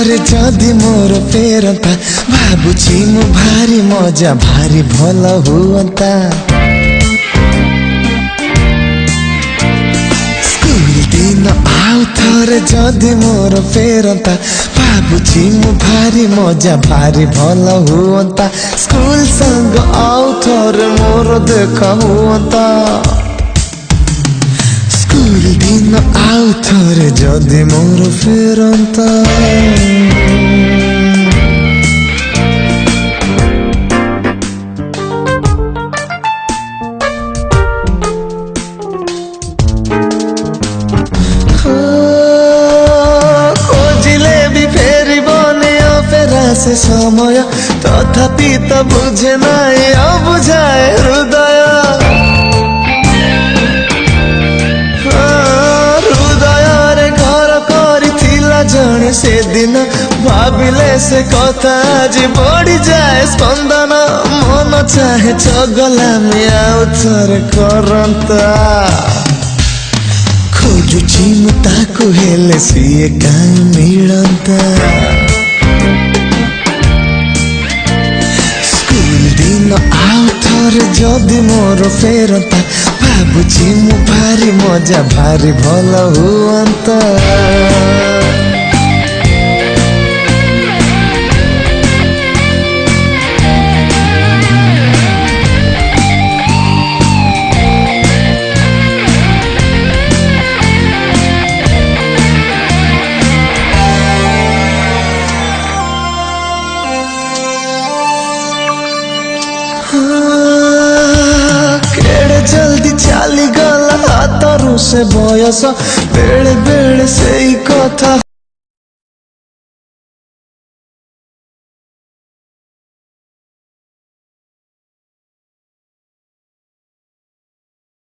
थरे जदि मोर फेरंता भाबुछि मु भारी मजा भारी भल हुअंता। स्कूल दिन आउ थरे जदि मोर फेरंता भाबुछि मु भारी मजा भारी भल हुअंता। स्कूल संग आउ थरे मोर देखा हुअंता। स्कूल दिन आउ थरे जदि मोर फेरंता। खोजिले भी फेरी बने फेरा से समय तथापि तो बुझे नाई बुझाए हृदय। जने से दिन भाविले से कथा आज बढ़ी जाए स्पंदन मन चाहे चगला में आउ थरे करंता। खोजुछि मु ताकु हेले सिए काई मिलंता। स्कूल दिन आउ थरे जदि मोर फेरंता भाबुछि मु भारी मजा भारी भल हुअंता। केड़े जल्दी चली गला हाथरू से बयस बेले बेले से ही कथा।